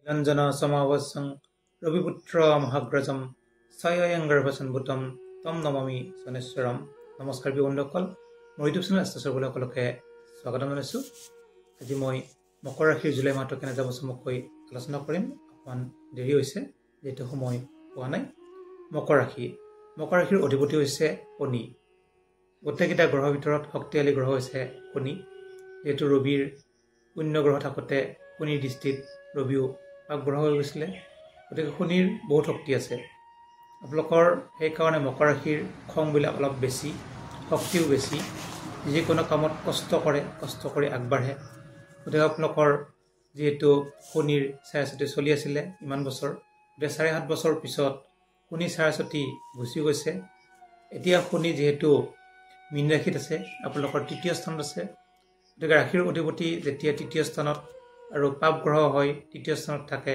Nilanjana samavasang Raviputra Mahagrajam Sayayangarbhasanbhutam Tam Namami Saneswaram নমস্কাৰ বন্ধুসকল মোৰ ইউটিউব চেনেল আস্তাচৰ সকলোকে স্বাগতম জনাইছো আজি মই মকৰ ৰাশিৰ জুলাই মাহটো কেনে যাব চমুকৈ আলোচনা কৰিম অকমান দেৰি হৈছে যেটো সময় পোৱা নাই মকৰ ৰাশিৰ অধিপতি হৈছে শনি গোটেইকেইটা গ্ৰহৰ ভিতৰত শক্তিশালী গ্ৰহ হৈছে শনি যেটো ৰবিৰ পুণ্য গ্ৰহ থাকতে শনিৰ দৃষ্টিত ৰবিও গ্ৰহ হৈ গৈছিলে গতিকে শনিৰ বহুত শক্তি আছে আপোনালোকৰ সেই কাৰণে মকৰ ৰাশিৰ খংবিলাক অলপ বেছি শক্তিও বেছি যিকোনো কামত কষ্ট কৰি আগবাঢ়ে গতিকে আপোনালোকৰ যেহেতু শনিৰ ছায়াছতি চলি আছিলে ইমান বছৰ 7.5 বছৰ পিছত শনি ছায়াছতি গুচি গৈছে এতিয়া শনি যেহেতু মীন ৰাশিত আছে আপোনালোকৰ তৃতীয় স্থানত আছে গতিকে ৰাশিৰ অধিপতি যেতিয়া তৃতীয় স্থানত আৰু পাপ গ্ৰহ হয় তৃতীয় স্থানত থাকে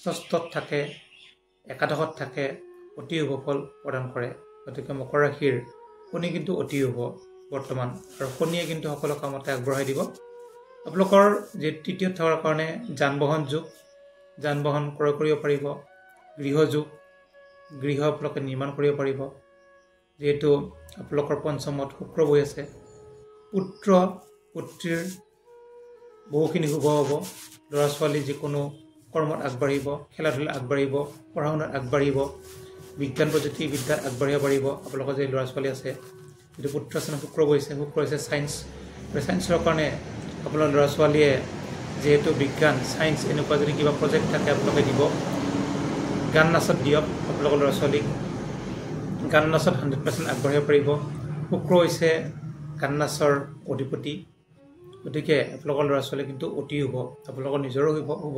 ষষ্ঠত থাকে একাদশত থাকে অতি শুভ ফল প্ৰদান কৰে গতিকে মকৰ ৰাশিৰ শনি কিন্তু অতি শুভ বৰ্তমান আৰু শনিয়ে কিন্তু সকলো কামতে আগবঢ়াই দিব আপোনালোকৰ যে তৃতীয় থকাৰ কাৰণে যান-বাহন যোগ যান-বাহন ক্ৰয় কৰিব পাৰিব গৃহ আপোনালোকে নিৰ্মাণ কৰিব পাৰিব যেহেতু আপোনালোকৰ পঞ্চমত শুক্ৰ বহি আছে পুত্ৰীৰ বহুখিনি শুভ হ'ব ল'ৰা ছোৱালী যিকোনো কৰ্মত আগবাঢ়িব খেলা ধূলা আগবাঢ়িব পঢ়া শুনাত আগবাঢ়িব বিজ্ঞান প্ৰযুক্তি বিদ্যাত আগবাঢ়িব পাৰিব আপোনালোকৰ যে ল'ৰা ছোৱালী আছে যিটো পুত্ৰ আছে শুক্ৰ হৈছে ছায়েন্সৰ কাৰণে আপোনাৰ ল'ৰা ছোৱালীয়ে যেহেতু বিজ্ঞান ছায়েন্স এনেকুৱা যদি কিবা প্ৰজেক্ট থাকে আপোনালোকে দিব গান নাচত দিয়ক আপোনালোকৰ ল'ৰা ছোৱালীক গান নাচত 100% আগবাঢ়িব পাৰিব শুক্ৰ হৈছে গান নাচৰ অধিপতি গতিকে আপোনালোকৰ ল'ৰা ছোৱালী কিন্তু অতি শুভ আপোনালোকৰ নিজৰো শুভ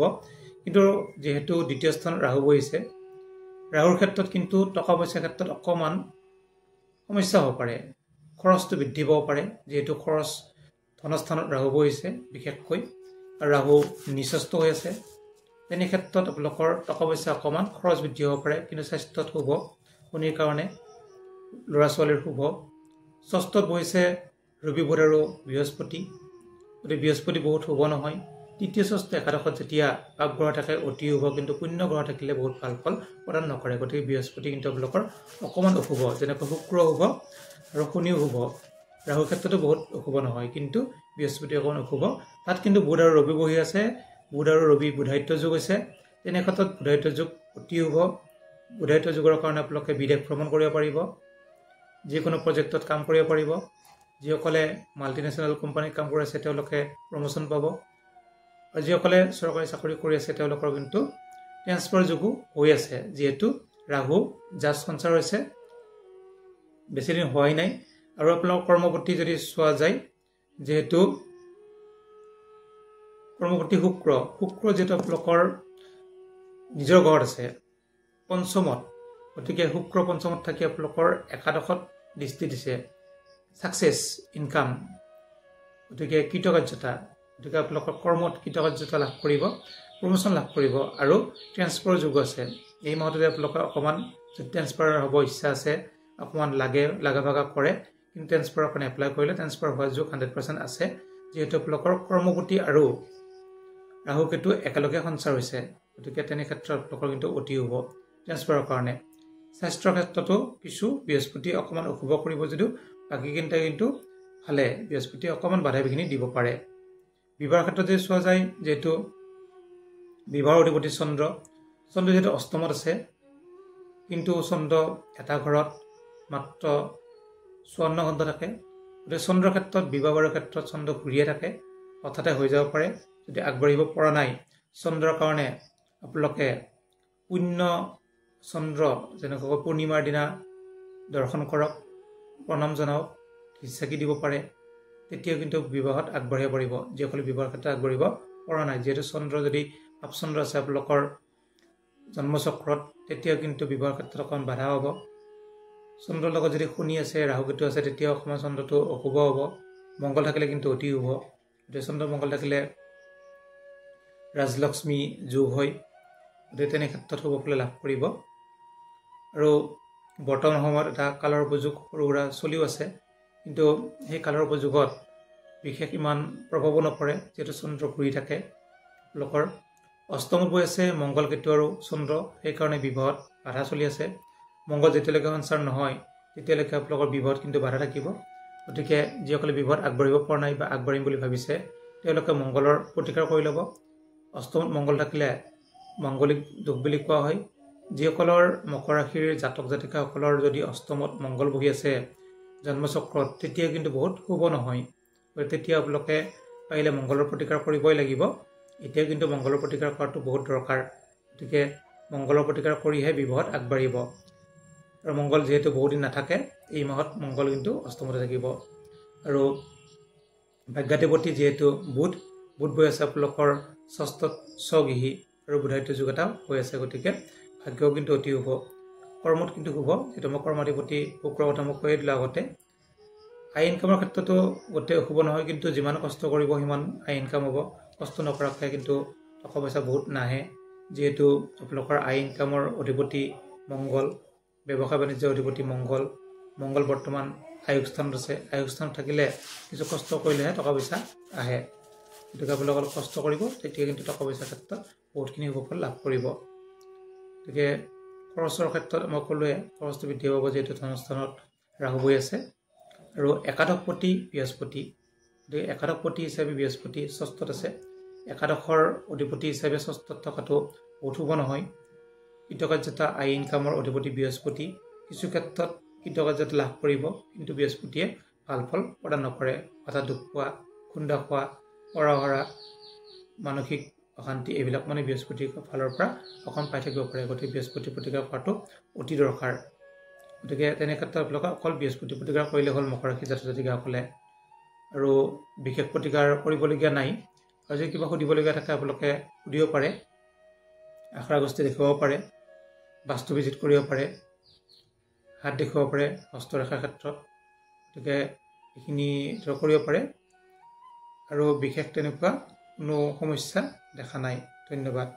কিন্তু যেহেতু দ্বিতীয় স্থানত ৰাহু বহিছে ৰাহুৰ ক্ষেত্ৰত কিন্তু টকা পইচাৰ ক্ষেত্ৰত অকমান সমস্যা হ'ব পাৰে খৰচটো বৃদ্ধি পাব পাৰে যেহেতু খৰচ ধনস্থানত ৰাহু বহিছে বিশেষকৈ আৰু ৰাহু নিচস্থ হৈ আছে তেনে ক্ষেত্ৰত আপোনালোকৰ টকা পইচা অকমান খৰচ বৃদ্ধি হ'ব পাৰে কিন্তু স্বাস্থ্যত শুভ শনিৰ কাৰণে ল'ৰা ছোৱালীৰ শুভ ষষ্ঠত বহিছে ৰবি বুধ আৰু বৃহস্পতি গতিকে বৃহস্পতি বহুত শুভ নহয় তৃতীয় ষষ্ঠ একাদশত যেতিয়া পাপ গ্ৰহ থাকে অতি শুভ কিন্তু পুণ্য গ্ৰহ থাকিলে বহুত ভাল ফল প্ৰদান নকৰে গতিকে বৃহস্পতি কিন্তু আপোনালোকৰ অকমান অশুভ যেনেকৈ শুক্ৰ শুভ আৰু শনিও শুভ ৰাহুৰ ক্ষেত্ৰতো বহুত অশুভ নহয় কিন্তু বৃহস্পতি অকমান অশুভ তাত কিন্তু বুধ আৰু ৰবি বহি আছে বুধ আৰু ৰবি বুধায়িত্ব যোগ হৈছে তেনে ক্ষেত্ৰত বুধায়িত্ব যোগ অতি শুভ বুধায়িত্ব যোগৰ কাৰণে আপোনালোকে বিদেশ ভ্ৰমণ কৰিব পাৰিব যিকোনো প্ৰজেক্টত কাম কৰিব পাৰিব যিসকলে মাল্টিনেশ্যনেল কোম্পানীত কাম কৰি আছে তেওঁলোকে প্ৰমোশ্যন পাব আৰু যিসকলে চৰকাৰী চাকৰি কৰি আছে তেওঁলোকৰ কিন্তু ট্ৰেন্সফাৰ যোগো হৈ আছে যিহেতু ৰাহু জাজ সঞ্চাৰ হৈছে বেছিদিন হোৱাই নাই আৰু আপোনালোকৰ কৰ্মপতি যদি চোৱা যায় যেহেতু কৰ্মপতি শুক্ৰ যেহেতু আপোনালোকৰ নিজৰ ঘৰত আছে পঞ্চমত গতিকে শুক্ৰ পঞ্চমত থাকি আপোনালোকৰ একাদশত দৃষ্টি দিছে সাকসেস ইনকাম গতিকে কৃতকাৰ্যতা গতিকে আপোনালোকৰ কৰ্মত কৃতকাৰ্যতা লাভ কৰিব প্ৰমোশ্যন লাভ কৰিব আৰু ট্ৰেন্সফাৰ যোগ আছে এই মাহটোতে আপোনালোকৰ অকমান ট্ৰেন্সফাৰ হ'ব ইচ্ছা আছে অকমান লাগা ভাগা কৰে কিন্তু ট্ৰেন্সফাৰৰ কাৰণে এপ্লাই কৰিলে ট্ৰেন্সফাৰ হোৱাৰ যোগ 100% আছে যেহেতু আপোনালোকৰ কৰ্মপতি আৰু ৰাহু কেতু একেলগে সঞ্চাৰ হৈছে গতিকে তেনে ক্ষেত্ৰত আপোনালোকৰ কিন্তু অতি শুভ ট্ৰেন্সফাৰৰ কাৰণে স্বাস্থ্যৰ ক্ষেত্ৰতো কিছু বৃহস্পতি অকমান অশুভ কৰিব যদিও বাকী কিন্তু ভালে বৃহস্পতি অকমান বাধা বিঘিনি দিব পাৰে বিবাহৰ ক্ষেত্ৰত যদি চোৱা যায় যেহেতু বিবাহৰ অধিপতি চন্দ্ৰ যেহেতু অষ্টমত আছে কিন্তু চন্দ্ৰ এটা ঘৰত মাত্ৰ 54 ঘণ্টা থাকে গতিকে চন্দ্ৰৰ ক্ষেত্ৰত বিবাহৰ ক্ষেত্ৰত চন্দ্ৰ ঘূৰিয়ে থাকে হঠাতে হৈ যাব পাৰে যদি আগবাঢ়িব পৰা নাই চন্দ্ৰৰ কাৰণে আপোনালোকে পুণ্য চন্দ্ৰ যেনেকৈ পূৰ্ণিমাৰ দিনা দৰ্শন কৰক প্ৰণাম জনাওক খিচাকি দিব পাৰে তেতিয়াও কিন্তু বিবাহত আগবাঢ়িব পাৰিব যিসকলে বিবাহৰ ক্ষেত্ৰত আগবাঢ়িব পৰা নাই যিহেতু চন্দ্ৰ যদি আপচন্দ্ৰ আছে আপোনালোকৰ জন্মচক্ৰত তেতিয়াও কিন্তু বিবাহৰ ক্ষেত্ৰত অকমান বাধা হ'ব চন্দ্ৰৰ লগত যদি শনি আছে ৰাহু কেতু আছে তেতিয়াও অকমান চন্দ্ৰটো অশুভ হ'ব মংগল থাকিলে কিন্তু অতি শুভ গতিকে চন্দ্ৰ মংগল থাকিলে ৰাজলক্ষ্মী যোগ হয় গতিকে তেনে ক্ষেত্ৰত শুভ ফল লাভ কৰিব আৰু বৰ্তমান সময়ত এটা কালৰ উপযোগ সৰু সুৰা চলিও আছে কিন্তু সেই কালৰ উপযোগত বিশেষ ইমান প্ৰভাৱো নপৰে যেহেতু চন্দ্ৰ ঘূৰি থাকে লোকৰ অষ্টমত বহি আছে মংগল, কেতু আৰু চন্দ্ৰ, সেইকাৰণে বিবাহত বাধা চলি আছে। মংগল যেতিয়ালৈকে সঞ্চাৰ নহয় তেতিয়ালৈকে আপোনালোকৰ বিবাহত কিন্তু বাধা থাকিব। গতিকে যিসকলে বিবাহত আগবাঢ়িব পৰা নাই বা আগবাঢ়িম বুলি ভাবিছে তেওঁলোকে মংগলৰ প্ৰতিকাৰ কৰি ল'ব। অষ্টমত মংগল থাকিলে মংগলিক দুখ বুলি কোৱা হয়। যিসকলৰ মকৰ ৰাশিৰ জাতক জাতিকাসকলৰ যদি অষ্টমত মংগল বহি আছে জন্মচক্ৰত, তেতিয়া কিন্তু বহুত শুভ নহয়। তেতিয়া আপোনালোকে পাৰিলে মংগলৰ প্ৰতিকাৰ কৰিবই লাগিব। এতিয়া কিন্তু মংগলৰ প্ৰতিকাৰ কৰাটো বহুত দৰকাৰ। গতিকে মংগলৰ প্ৰতিকাৰ কৰিহে বিবাহত আগবাঢ়িব। আৰু মংগল যিহেতু বহুদিন নাথাকে, এই মাহত মংগল কিন্তু অষ্টমতে থাকিব। আৰু ভাগ্যাধিপতি যিহেতু বুধ বহি আছে আপোনালোকৰ ষষ্ঠত স্বগৃহী আৰু বুধাদিত্য যুগ এটা হৈ আছে। গতিকে ভাগ্যও কিন্তু অতি শুভ। কৰ্মত কিন্তু শুভ, যিহেতু মই কৰ্মাধিপতি শুক্ৰৰ কথা মই কৈয়ে দিলোঁ আগতে। আই ইনকামৰ ক্ষেত্ৰতো গোটেই অশুভ নহয়, কিন্তু যিমান কষ্ট কৰিব সিমান আই ইনকাম হ'ব। কষ্ট নকৰাকৈ কিন্তু টকা পইচা বহুত নাহে, যিহেতু আপোনালোকৰ আই ইনকামৰ অধিপতি মংগল, ব্যৱসায় বাণিজ্যৰ অধিপতি মংগল বৰ্তমান আয়ুস স্থানত আছে। আয়ুস স্থানত থাকিলে কিছু কষ্ট কৰিলেহে টকা পইচা আহে। গতিকে আপোনালোকে অলপ কষ্ট কৰিব, তেতিয়া কিন্তু টকা পইচাৰ ক্ষেত্ৰত বহুতখিনি সুফল লাভ কৰিব। গতিকে খৰচৰ ক্ষেত্ৰত মই ক'লোৱে খৰচটো বৃদ্ধি পাব, যিহেতু ধনস্থানত ৰাহু বহি আছে। আৰু একাদশপতি বৃহস্পতি, গতিকে একাদশপতি হিচাপে বৃহস্পতি ষষ্ঠত আছে। একাদশৰ অধিপতি হিচাপে ষষ্ঠত থকাটো বহুত শুভ নহয়। কৃতকাৰ্যতা আই ইনকামৰ অধিপতি বৃহস্পতি, কিছু ক্ষেত্ৰত কৃতকাৰ্যতা লাভ কৰিব, কিন্তু বৃহস্পতিয়ে ভাল ফল প্ৰদান নকৰে। হঠাৎ দুখ পোৱা, খুন্দা খোৱা, পঢ়া হৰা, মানসিক অশান্তি, এইবিলাক মানে বৃহস্পতিৰ ফালৰ পৰা অকণ পাই থাকিব পাৰে। গতিকে বৃহস্পতিৰ প্ৰতিকাৰ কৰাটো অতি দৰকাৰ। গতিকে তেনে ক্ষেত্ৰত আপোনালোকে অকল বৃহস্পতিৰ প্ৰতিকাৰ কৰিলে হ'ল মকৰ ৰাশিৰ জাতক জাতিকাসকলে, আৰু বিশেষ প্ৰতিকাৰ কৰিবলগীয়া নাই। আৰু যদি কিবা সুধিবলগীয়া থাকে আপোনালোকে সুধিব পাৰে, আখৰা গোষ্ঠী দেখুৱাব পাৰে, বাস্তু ভিজিট কৰিব পাৰে, হাত দেখুৱাব পাৰে হস্তৰেখাৰ ক্ষেত্ৰত। গতিকে এইখিনি কৰিব পাৰে, আৰু বিশেষ তেনেকুৱা কোনো সমস্যা দেখা নাই। ধন্যবাদ।